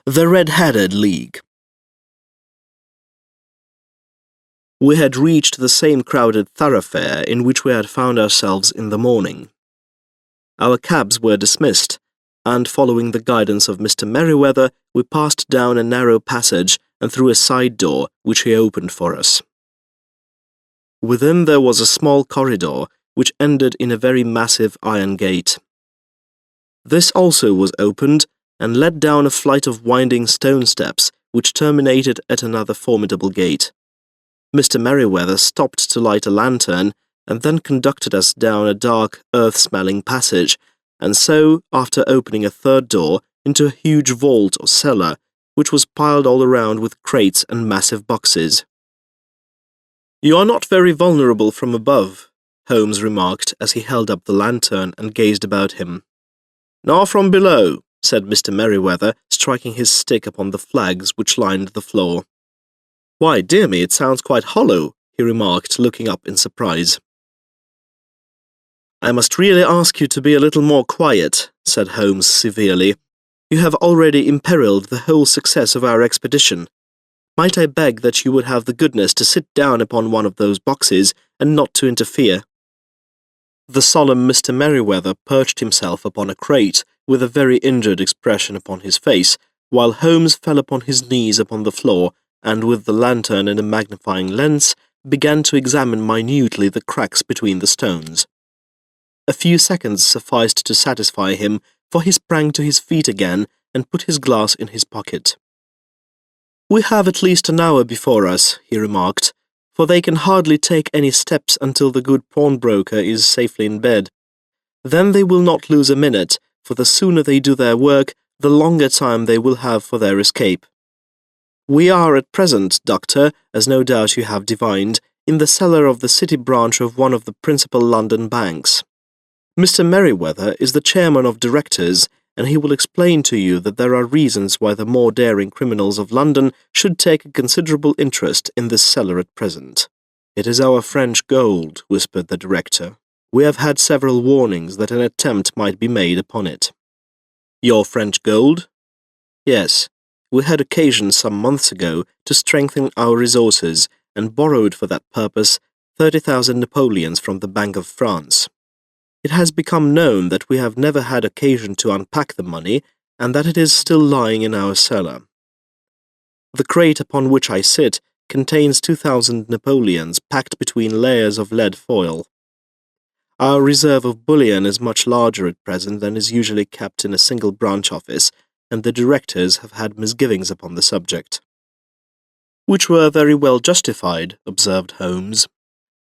The Red-Headed League. We had reached the same crowded thoroughfare in which we had found ourselves in the morning. Our cabs were dismissed, and following the guidance of Mr. Merryweather, we passed down a narrow passage and through a side door which he opened for us. Within there was a small corridor which ended in a very massive iron gate. This also was opened and led down a flight of winding stone steps which terminated at another formidable gate. Mr. Merryweather stopped to light a lantern and then conducted us down a dark, earth-smelling passage, and so, after opening a third door, into a huge vault or cellar, which was piled all around with crates and massive boxes. "You are not very vulnerable from above," Holmes remarked as he held up the lantern and gazed about him. "Nor from below," said Mr. Merryweather, striking his stick upon the flags which lined the floor. "Why, dear me, it sounds quite hollow," he remarked, looking up in surprise. "I must really ask you to be a little more quiet," said Holmes severely. "You have already imperiled the whole success of our expedition. Might I beg that you would have the goodness to sit down upon one of those boxes and not to interfere?" The solemn Mr. Merryweather perched himself upon a crate with a very injured expression upon his face, while Holmes fell upon his knees upon the floor and with the lantern and a magnifying lens began to examine minutely the cracks between the stones. A few seconds sufficed to satisfy him, for he sprang to his feet again and put his glass in his pocket. "We have at least an hour before us," he remarked, "for they can hardly take any steps until the good pawnbroker is safely in bed. Then they will not lose a minute, for the sooner they do their work, the longer time they will have for their escape. We are at present, Doctor, as no doubt you have divined, in the cellar of the city branch of one of the principal London banks. Mr. Merryweather is the chairman of directors, and he will explain to you that there are reasons why the more daring criminals of London should take a considerable interest in this cellar at present." "It is our French gold," whispered the director. "We have had several warnings that an attempt might be made upon it." "Your French gold?" "Yes. We had occasion some months ago to strengthen our resources and borrowed for that purpose 30,000 Napoleons from the Bank of France. It has become known that we have never had occasion to unpack the money and that it is still lying in our cellar. The crate upon which I sit contains 2,000 Napoleons packed between layers of lead foil. Our reserve of bullion is much larger at present than is usually kept in a single branch office, and the directors have had misgivings upon the subject." "Which were very well justified," observed Holmes.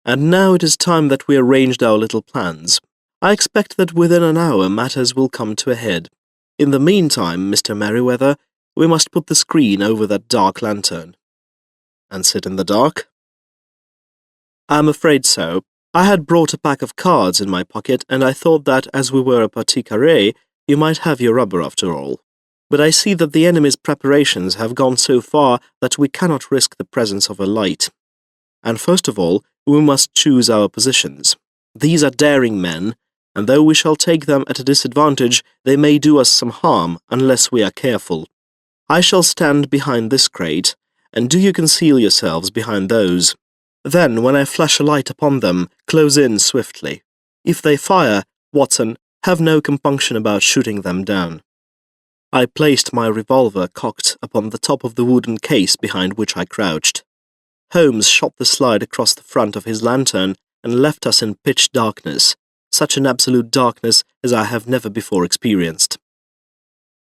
"And now it is time that we arranged our little plans. I expect that within an hour matters will come to a head. In the meantime, Mr. Merryweather, we must put the screen over that dark lantern." "And sit in the dark?" "I am afraid so. I had brought a pack of cards in my pocket, and I thought that, as we were a partie carrée, you might have your rubber after all. But I see that the enemy's preparations have gone so far that we cannot risk the presence of a light. And first of all, we must choose our positions. These are daring men, and though we shall take them at a disadvantage, they may do us some harm unless we are careful. I shall stand behind this crate, and do you conceal yourselves behind those. Then, when I flash a light upon them, close in swiftly. If they fire, Watson, have no compunction about shooting them down." I placed my revolver cocked upon the top of the wooden case behind which I crouched. Holmes shot the slide across the front of his lantern and left us in pitch darkness, such an absolute darkness as I have never before experienced.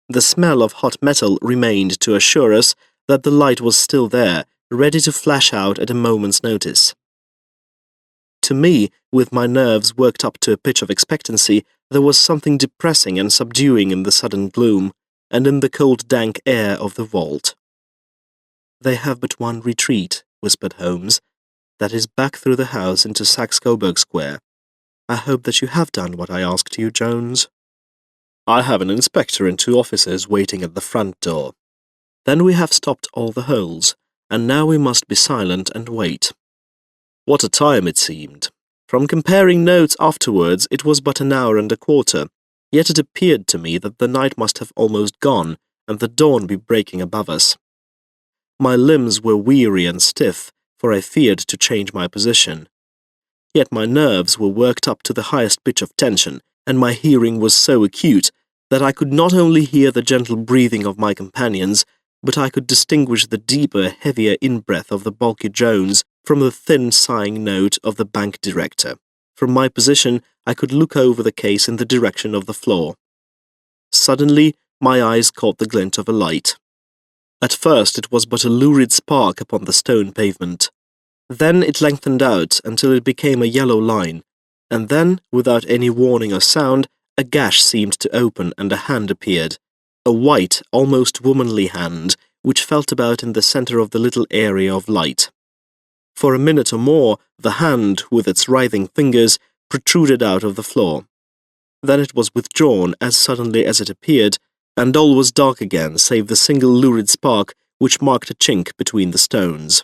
The smell of hot metal remained to assure us that the light was still there, ready to flash out at a moment's notice. To me, with my nerves worked up to a pitch of expectancy, there was something depressing and subduing in the sudden gloom, and in the cold dank air of the vault. "They have but one retreat," whispered Holmes. "That is back through the house into Saxe-Coburg Square. I hope that you have done what I asked you, Jones." "I have an inspector and 2 officers waiting at the front door." "Then we have stopped all the holes, and now we must be silent and wait." What a time it seemed! From comparing notes afterwards, it was but an hour and a quarter. Yet it appeared to me that the night must have almost gone, and the dawn be breaking above us. My limbs were weary and stiff, for I feared to change my position. Yet my nerves were worked up to the highest pitch of tension, and my hearing was so acute that I could not only hear the gentle breathing of my companions, but I could distinguish the deeper, heavier in-breath of the bulky Jones from the thin sighing note of the bank director. From my position, I could look over the case in the direction of the floor. Suddenly, my eyes caught the glint of a light. At first it was but a lurid spark upon the stone pavement. Then it lengthened out until it became a yellow line, and then, without any warning or sound, a gash seemed to open and a hand appeared, a white, almost womanly hand, which felt about in the center of the little area of light. For a minute or more, the hand, with its writhing fingers, protruded out of the floor. Then it was withdrawn as suddenly as it appeared, and all was dark again save the single lurid spark which marked a chink between the stones.